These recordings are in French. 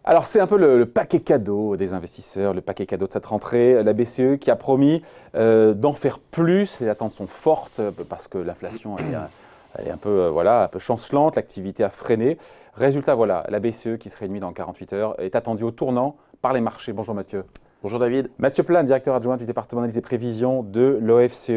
Alors c'est un peu le paquet cadeau des investisseurs, le paquet cadeau de cette rentrée. La BCE qui a promis d'en faire plus, les attentes sont fortes parce que l'inflation elle est un peu, un peu chancelante, l'activité a freiné. Résultat, voilà, la BCE qui se réunit dans 48 heures est attendue au tournant par les marchés. Bonjour Mathieu. Bonjour David. Mathieu Plane, directeur adjoint du département d'analyse et prévision de l'OFCE.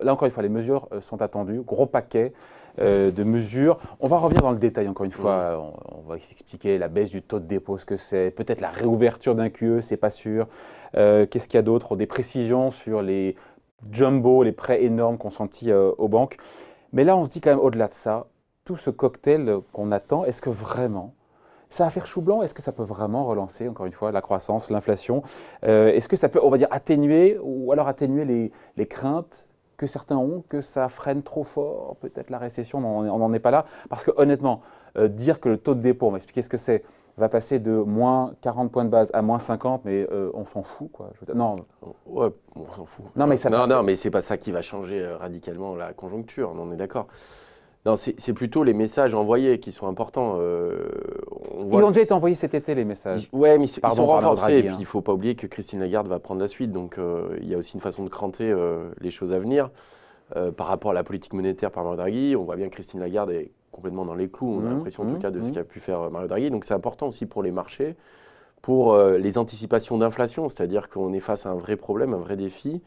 Là encore une fois, les mesures sont attendues, gros paquet de mesures. On va revenir dans le détail encore une fois, on va s'expliquer la baisse du taux de dépôt, ce que c'est, peut-être la réouverture d'un QE, c'est pas sûr. Qu'est-ce qu'il y a d'autre? Des précisions sur les jumbo, les prêts énormes consentis aux banques. Mais là, on se dit quand même au-delà de ça, tout ce cocktail qu'on attend, est-ce que vraiment ça va faire chou blanc? Est-ce que ça peut vraiment relancer, encore une fois, la croissance, l'inflation? Est-ce que ça peut, on va dire, atténuer ou alors atténuer les craintes que certains ont, que ça freine trop fort, peut-être la récession, on n'en est pas là. Parce que honnêtement, dire que le taux de dépôt, on va expliquer ce que c'est, va passer de moins 40 points de base à moins 50, mais on s'en fout, quoi. Non. Ouais, on s'en fout. Non, mais mais c'est pas ça qui va changer radicalement la conjoncture, on est d'accord. Non, c'est plutôt les messages envoyés qui sont importants. Ils ont déjà été envoyés cet été, les messages. Oui, mais ils sont renforcés. Draghi, et puis, il ne faut pas oublier que Christine Lagarde va prendre la suite. Donc, il y a aussi une façon de cranter les choses à venir. Par rapport à la politique monétaire par Mario Draghi, on voit bien que Christine Lagarde est complètement dans les clous. On a l'impression, en tout cas, de ce qu'a pu faire Mario Draghi. Donc, c'est important aussi pour les marchés, pour les anticipations d'inflation. C'est-à-dire qu'on est face à un vrai problème, un vrai défi.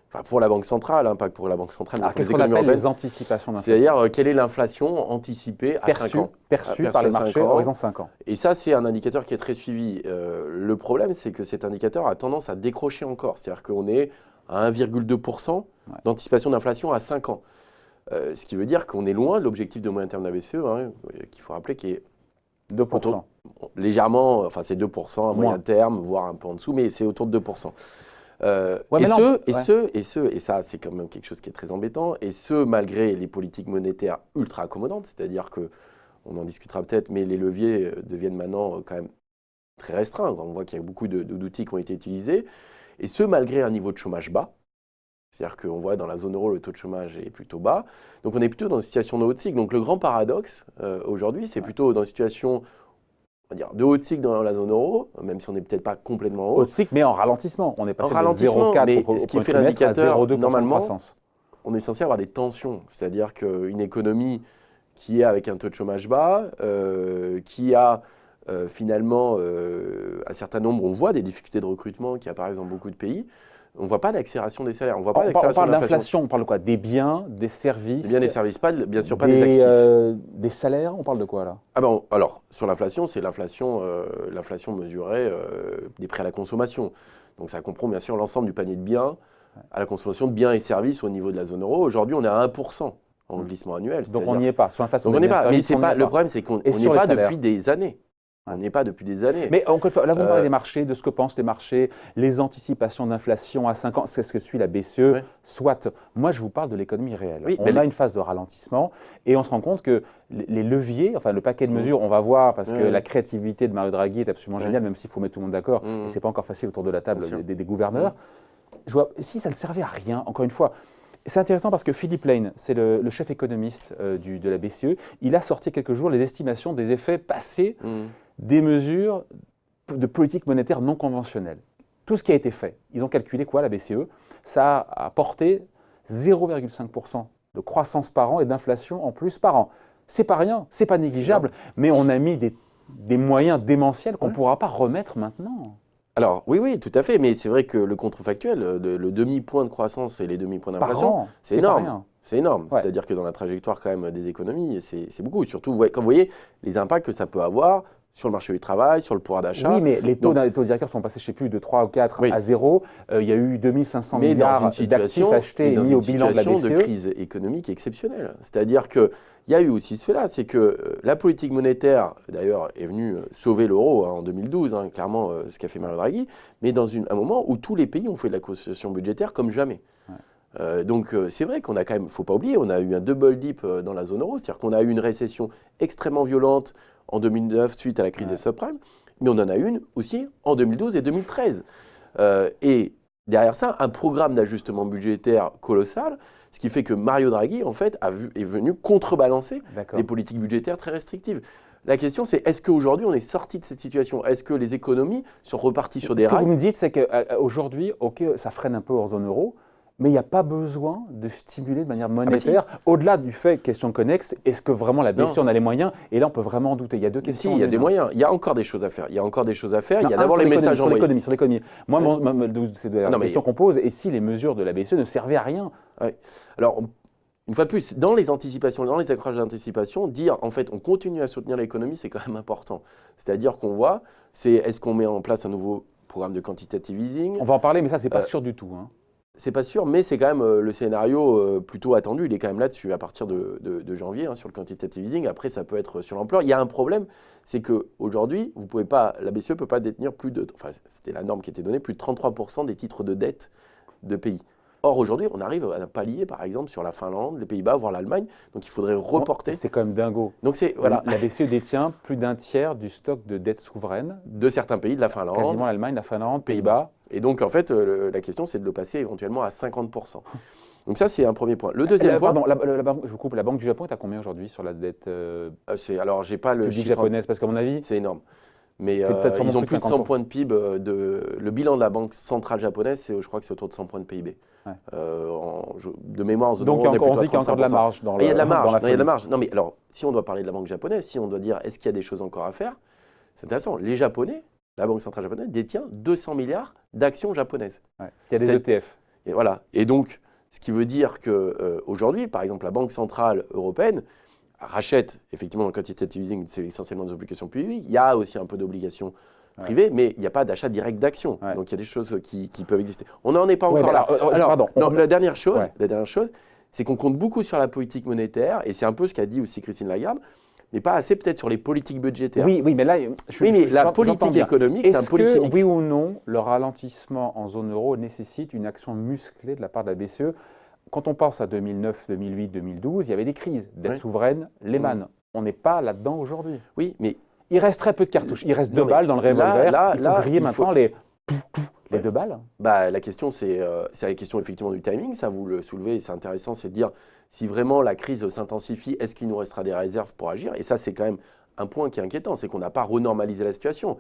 Enfin, pour la Banque centrale, pas que pour la Banque centrale, mais pour les économies européennes. Les anticipations d'inflation? C'est-à-dire, quelle est l'inflation anticipée à 5 ans? Perçue par les marchés à horizon 5 ans. Et ça, c'est un indicateur qui est très suivi. Le problème, c'est que cet indicateur a tendance à décrocher encore. C'est-à-dire qu'on est à 1,2% d'anticipation d'inflation à 5 ans. Ce qui veut dire qu'on est loin de l'objectif de moyen terme de la BCE, qu'il faut rappeler, qui est 2%. Légèrement, enfin c'est 2% à moyen terme, voire un peu en dessous, mais c'est autour de 2%. Et ça, c'est quand même quelque chose qui est très embêtant, et ce, malgré les politiques monétaires ultra accommodantes, c'est-à-dire que, on en discutera peut-être, mais les leviers deviennent maintenant quand même très restreints. On voit qu'il y a beaucoup d'outils qui ont été utilisés, et ce, malgré un niveau de chômage bas. C'est-à-dire qu'on voit dans la zone euro, le taux de chômage est plutôt bas. Donc on est plutôt dans une situation de haut cycle. Donc le grand paradoxe aujourd'hui, c'est plutôt dans une situation, on va dire, de haut cycle dans la zone euro, même si on n'est peut-être pas complètement haut. Haut cycle, mais en ralentissement. On est passé de 0,4 mais ce qui fait l'indicateur, normalement, croissance. On est censé avoir des tensions. C'est-à-dire qu'une économie qui est avec un taux de chômage bas, qui a finalement un certain nombre, on voit des difficultés de recrutement qui apparaissent dans beaucoup de pays. On ne voit pas d'accélération des salaires. On parle d'inflation, on parle de quoi? Des biens, des services? Des biens, des services, bien sûr pas des actifs. Des salaires, on parle de quoi là? Alors, sur l'inflation, c'est l'inflation mesurée des prêts à la consommation. Donc ça comprend bien sûr l'ensemble du panier de biens à la consommation de biens et services au niveau de la zone euro. Aujourd'hui, on est à 1% en glissement annuel. Donc on n'y est pas. Sur l'inflation, on n'y est pas. Mais le problème, c'est qu'on n'y est pas depuis des années. On n'y est pas depuis des années. Mais encore une fois, là, vous parlez des marchés, de ce que pensent les marchés, les anticipations d'inflation à 5 ans, c'est ce que suit la BCE. Soit, moi, je vous parle de l'économie réelle. On a une phase de ralentissement et on se rend compte que les leviers, enfin le paquet de mesures, on va voir, parce que la créativité de Mario Draghi est absolument géniale, même s'il faut mettre tout le monde d'accord, et ce n'est pas encore facile autour de la table des gouverneurs. Je vois, si ça ne servait à rien, encore une fois, c'est intéressant parce que Philippe Lane, c'est le chef économiste de la BCE, il a sorti quelques jours les estimations des effets passés des mesures de politique monétaire non conventionnelle. Tout ce qui a été fait, ils ont calculé quoi, la BCE? Ça a apporté 0,5% de croissance par an et d'inflation en plus par an. C'est pas rien, c'est pas négligeable, mais on a mis des moyens démentiels qu'on ne pourra pas remettre maintenant. Alors, oui, tout à fait, mais c'est vrai que le contrefactuel, le demi-point de croissance et les demi-points d'inflation, c'est énorme. C'est énorme, c'est-à-dire que dans la trajectoire quand même des économies, c'est beaucoup. Surtout, quand vous voyez les impacts que ça peut avoir sur le marché du travail, sur le pouvoir d'achat. Oui, mais les taux directeurs sont passés, je ne sais plus, de 3 ou 4 à 0. Il y a eu 2500 milliards d'actifs achetés et mis au bilan de la BCE. Dans une situation de crise économique exceptionnelle. C'est-à-dire qu'il y a eu aussi cela, c'est que la politique monétaire, d'ailleurs, est venue sauver l'euro en 2012, clairement ce qu'a fait Mario Draghi, mais dans un moment où tous les pays ont fait de la consolidation budgétaire comme jamais. Donc c'est vrai qu'on a quand même, il ne faut pas oublier, on a eu un double dip dans la zone euro, c'est-à-dire qu'on a eu une récession extrêmement violente en 2009 suite à la crise des subprimes, mais on en a une aussi en 2012 et 2013. Et derrière ça, un programme d'ajustement budgétaire colossal, Ce qui fait que Mario Draghi, en fait, est venu contrebalancer D'accord. les politiques budgétaires très restrictives. La question, c'est est-ce qu'aujourd'hui, on est sorti de cette situation? Est-ce que les économies sont reparties sur des rails? Ce que vous me dites, c'est qu'aujourd'hui, OK, ça freine un peu hors zone euro, mais il n'y a pas besoin de stimuler de manière monétaire. Au-delà du fait, question connexe, est-ce que vraiment la BCE en a les moyens? Et là, on peut vraiment en douter. Il y a deux questions. Si, il y a des moyens. Il y a encore des choses à faire. Il y a d'abord les messages envoyés. Sur l'économie. Moi, c'est la question qu'on pose. Et si les mesures de la BCE ne servaient à rien? Ouais. Alors, une fois de plus, dans les anticipations, dans les accrochages d'anticipation, dire en fait on continue à soutenir l'économie, c'est quand même important. C'est-à-dire qu'on voit, est-ce qu'on met en place un nouveau programme de quantitative easing? On va en parler, mais ça, c'est pas sûr du tout. Hein. C'est pas sûr, mais c'est quand même le scénario plutôt attendu. Il est quand même là-dessus à partir de janvier sur le quantitative easing. Après, ça peut être sur l'ampleur. Il y a un problème, c'est qu'aujourd'hui, la BCE ne peut pas détenir c'était la norme qui était donnée, plus de 33% des titres de dette de pays. Or, aujourd'hui, on arrive à un palier, par exemple, sur la Finlande, les Pays-Bas, voire l'Allemagne. Donc, il faudrait reporter. C'est quand même dingo. Donc, voilà. La BCE détient plus d'un tiers du stock de dette souveraine. De certains pays, de la Finlande. Quasiment l'Allemagne, la Finlande, Pays-Bas. Et donc, en fait, la question, c'est de le passer éventuellement à 50%. Donc ça, c'est un premier point. Le deuxième point… Pardon, je vous coupe. La Banque du Japon est à combien aujourd'hui sur la dette alors, j'ai pas le chiffre japonaise, parce qu'à mon avis… C'est énorme. Mais ils ont plus de 100 points de PIB. Le bilan de la Banque centrale japonaise, je crois que c'est autour de 100 points de PIB. Ouais. De mémoire, en zone donc on dit qu'il y a encore de la marge. Il y a de la marge. Non, mais alors, si on doit parler de la Banque japonaise, si on doit dire est-ce qu'il y a des choses encore à faire, c'est intéressant. Les Japonais, la Banque centrale japonaise détient 200 milliards d'actions japonaises. Ouais. Il y a des ETF. Et voilà. Et donc, ce qui veut dire qu'aujourd'hui, par exemple, la Banque centrale européenne rachète effectivement dans le quantitative easing, c'est essentiellement des obligations publiques. Il y a aussi un peu d'obligations privées, mais il n'y a pas d'achat direct d'actions. Ouais. Donc il y a des choses qui peuvent exister. On n'en est pas encore là. La dernière chose, c'est qu'on compte beaucoup sur la politique monétaire, et c'est un peu ce qu'a dit aussi Christine Lagarde, mais pas assez peut-être sur les politiques budgétaires. Oui, mais là, la politique économique, c'est un policy mix. Oui ou non, le ralentissement en zone euro nécessite une action musclée de la part de la BCE? Quand on pense à 2009, 2008, 2012, il y avait des crises, dette souveraine, Lehman. On n'est pas là-dedans aujourd'hui. Oui, mais… Il reste très peu de cartouches. Il reste 2 balles dans le revolver. Il faut griller maintenant les 2 balles. La question, c'est la question effectivement du timing. Ça, vous le soulevez, et c'est intéressant, c'est de dire si vraiment la crise s'intensifie, est-ce qu'il nous restera des réserves pour agir? Et ça, c'est quand même un point qui est inquiétant, c'est qu'on n'a pas renormalisé la situation.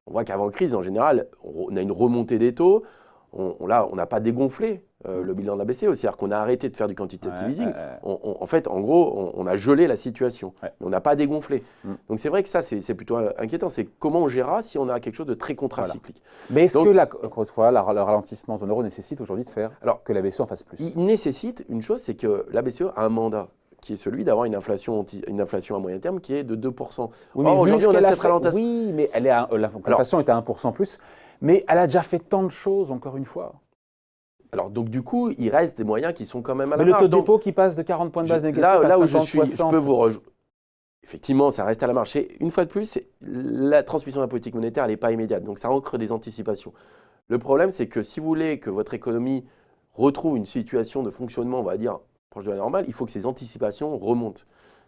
On voit qu'avant crise, en général, on a une remontée des taux. On n'a pas dégonflé le bilan de la BCE, c'est-à-dire qu'on a arrêté de faire du quantitative easing. En fait, en gros, on a gelé la situation, mais on n'a pas dégonflé. Donc c'est vrai que ça, c'est plutôt inquiétant. C'est comment on gérera si on a quelque chose de très contracyclique. Mais est-ce que, encore une fois, le ralentissement en zone euro nécessite aujourd'hui de faire que la BCE en fasse plus? Il nécessite une chose, c'est que la BCE a un mandat qui est celui d'avoir une inflation à moyen terme qui est de 2%. Oui, aujourd'hui, on a cette ralentation. Oui, mais l'inflation est à 1% plus. Mais elle a déjà fait tant de choses, encore une fois. Alors, donc, du coup, il reste des moyens qui sont quand même à la marge. Mais le taux de dépôt qui passe de 40 points de base négatifs à 50, où je suis, 60. Je peux vous rejoindre. Effectivement, ça reste à la marge. Une fois de plus, la transmission de la politique monétaire, elle n'est pas immédiate. Donc, ça ancre des anticipations. Le problème, c'est que si vous voulez que votre économie retrouve une situation de fonctionnement, on va dire, proche de la normale, il faut que ces anticipations remontent.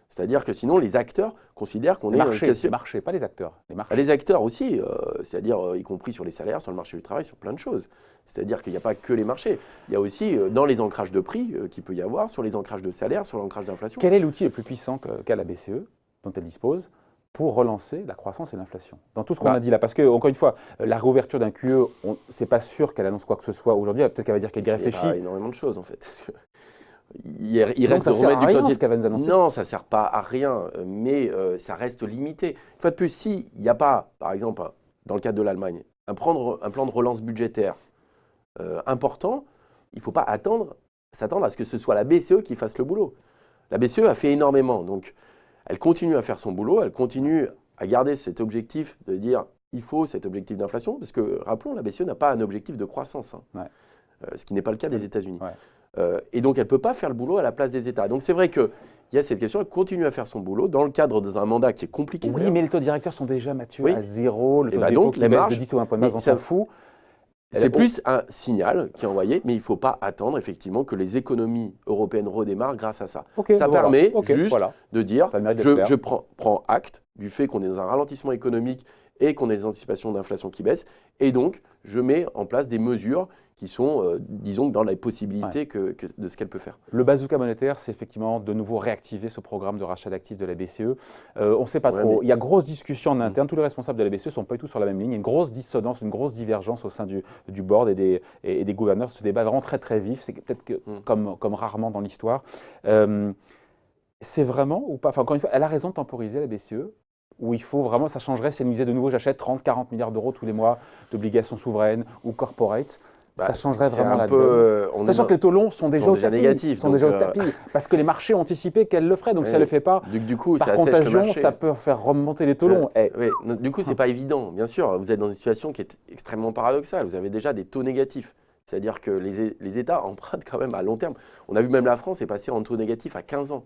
C'est-à-dire que sinon, les acteurs considèrent qu'on est… Les marchés, pas les acteurs. Les acteurs aussi, c'est-à-dire y compris sur les salaires, sur le marché du travail, sur plein de choses. C'est-à-dire qu'il n'y a pas que les marchés. Il y a aussi dans les ancrages de prix qu'il peut y avoir, sur les ancrages de salaires, sur l'ancrage d'inflation. Quel est l'outil le plus puissant qu'a la BCE, dont elle dispose, pour relancer la croissance et l'inflation? Dans tout ce qu'on a dit là, parce que, encore une fois, la réouverture d'un QE, c'est pas sûr qu'elle annonce quoi que ce soit aujourd'hui. Peut-être qu'elle va dire qu'elle y réfléchit. Il y a énormément de choses, en fait. Il reste de remettre du quantitative. Non, ça ne sert pas à rien, mais ça reste limité. Une fois de plus, s'il n'y a pas, par exemple, dans le cadre de l'Allemagne, un plan de relance budgétaire important, il ne faut pas s'attendre à ce que ce soit la BCE qui fasse le boulot. La BCE a fait énormément, donc elle continue à faire son boulot, elle continue à garder cet objectif de dire il faut cet objectif d'inflation, parce que, rappelons, la BCE n'a pas un objectif de croissance, ce qui n'est pas le cas des États-Unis. Et donc, elle ne peut pas faire le boulot à la place des États. Donc, c'est vrai qu'il y a cette question, elle continue à faire son boulot dans le cadre d'un mandat qui est compliqué. Oui, mais les taux directeurs sont déjà maturés à 0, le taux de dépôt qui baisse de 10 ou 20 points de base, on s'en fout. C'est plus un signal qui est envoyé, mais il ne faut pas attendre effectivement que les économies européennes redémarrent grâce à ça. Ça permet juste de dire, je prends acte du fait qu'on est dans un ralentissement économique et qu'on a des anticipations d'inflation qui baissent, et donc je mets en place des mesures qui sont, disons, dans la possibilité de ce qu'elle peut faire. Le bazooka monétaire, c'est effectivement de nouveau réactiver ce programme de rachat d'actifs de la BCE. On ne sait pas trop. Il y a grosse discussion en interne. Tous les responsables de la BCE ne sont pas du tout sur la même ligne. Il y a une grosse dissonance, une grosse divergence au sein du board et des gouverneurs. Ce débat est vraiment très très vif. C'est peut-être comme rarement dans l'histoire. C'est vraiment ou pas, enfin, encore une fois, elle a raison de temporiser la BCE, où il faut vraiment, ça changerait si elle nous disait de nouveau j'achète 30-40 milliards d'euros tous les mois d'obligations souveraines ou corporate. Ça changerait vraiment la donne. Sachant que les taux longs sont déjà au tapis. Négatifs. Sont déjà au tapis, parce que les marchés ont anticipé qu'elle le ferait. Donc si elle ne le fait pas, du coup, par contagion, ça peut faire remonter les taux longs. Du coup, ce n'est pas évident. Bien sûr, vous êtes dans une situation qui est extrêmement paradoxale. Vous avez déjà des taux négatifs. C'est-à-dire que les États empruntent quand même à long terme. On a vu même la France est passée en taux négatif à 15 ans.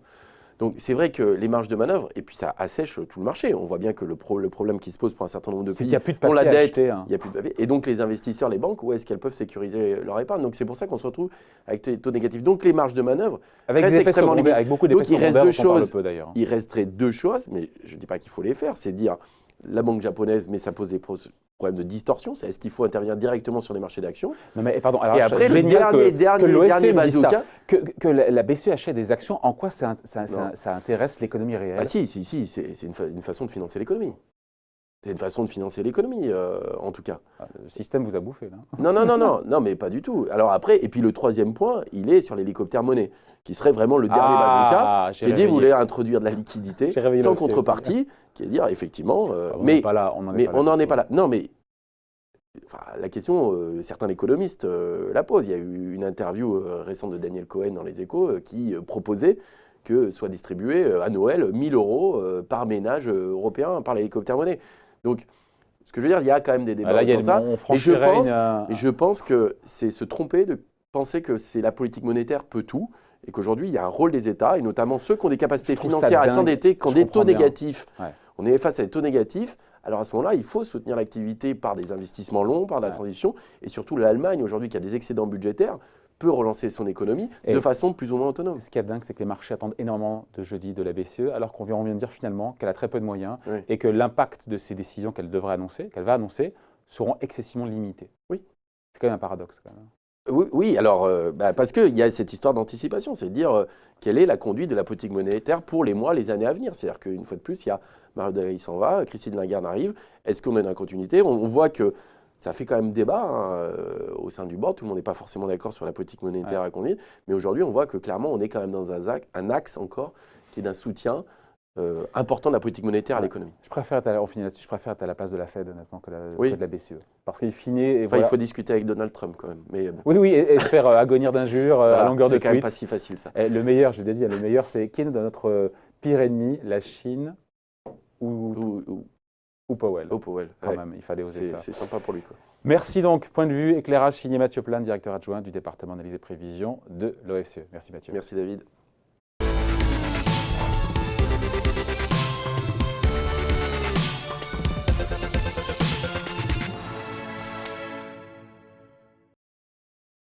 Donc c'est vrai que les marges de manœuvre, et puis ça assèche tout le marché. On voit bien que le problème qui se pose pour un certain nombre de pays, on la dette, il n'y a plus de papier. Et donc les investisseurs, les banques, où est-ce qu'elles peuvent sécuriser leur épargne? Donc c'est pour ça qu'on se retrouve avec des taux négatifs. Donc les marges de manœuvre restent extrêmement limitées. Avec beaucoup d'effets secondaires, il resterait deux choses, mais je ne dis pas qu'il faut les faire, c'est dire la banque japonaise, mais ça pose des problèmes de distorsion. C'est est-ce qu'il faut intervenir directement sur les marchés d'actions? Non mais pardon. Alors, et après, le dernier bazooka, que la BCE achète des actions, en quoi ça intéresse l'économie réelle? Ah si, c'est une façon de financer l'économie. C'est une façon de financer l'économie, en tout cas. Le système vous a bouffé, là. Non, mais pas du tout. Alors après, et puis le troisième point, il est sur l'hélicoptère monnaie, qui serait vraiment le dernier bazooka, qui est dit, vous voulez introduire de la liquidité sans contrepartie, qui est dire, effectivement, mais on n'en est pas là. Non, mais la question, certains économistes la posent. Il y a eu une interview récente de Daniel Cohen dans Les Échos qui proposait que soit distribué à Noël 1 000 € par ménage européen par l'hélicoptère monnaie. Donc, ce que je veux dire, il y a quand même des débats autour de ça. Et je pense que c'est se tromper de penser que c'est la politique monétaire peut tout et qu'aujourd'hui, il y a un rôle des États, et notamment ceux qui ont des capacités financières à s'endetter, qui ont des taux négatifs. On est face à des taux négatifs. Alors à ce moment-là, il faut soutenir l'activité par des investissements longs, par la transition. Et surtout, l'Allemagne, aujourd'hui, qui a des excédents budgétaires, peut relancer son économie de façon plus ou moins autonome. Ce qui est dingue, c'est que les marchés attendent énormément de jeudi de la BCE, alors qu'on vient de dire finalement qu'elle a très peu de moyens et que l'impact de ces décisions qu'elle va annoncer, seront excessivement limités. Oui. C'est quand même un paradoxe. Quand même. Oui, alors, parce qu'il y a cette histoire d'anticipation, c'est de dire quelle est la conduite de la politique monétaire pour les mois, les années à venir. C'est-à-dire qu'une fois de plus, il y a Mario Draghi s'en va, Christine Lagarde arrive. Est-ce qu'on est dans la continuité? On voit que ça fait quand même débat au sein du board. Tout le monde n'est pas forcément d'accord sur la politique monétaire à conduire. Mais aujourd'hui, on voit que clairement, on est quand même dans un axe encore qui est d'un soutien important de la politique monétaire à l'économie. Je préfère être à la place de la Fed, honnêtement, que de la BCE. Parce qu'il finit. Il faut discuter avec Donald Trump quand même. Mais bon. Oui, et se faire agonir d'injures à longueur de tweet. C'est quand même pas si facile, ça. Et le meilleur, je l'ai dit, le meilleur, c'est qui est notre pire ennemi, la Chine ou Powell. Powell. Quand même, il fallait oser ça. C'est sympa pour lui, quoi. Merci donc. Point de vue, éclairage signé Mathieu Plane, directeur adjoint du département d'analyse et prévision de l'OFCE. Merci Mathieu. Merci David.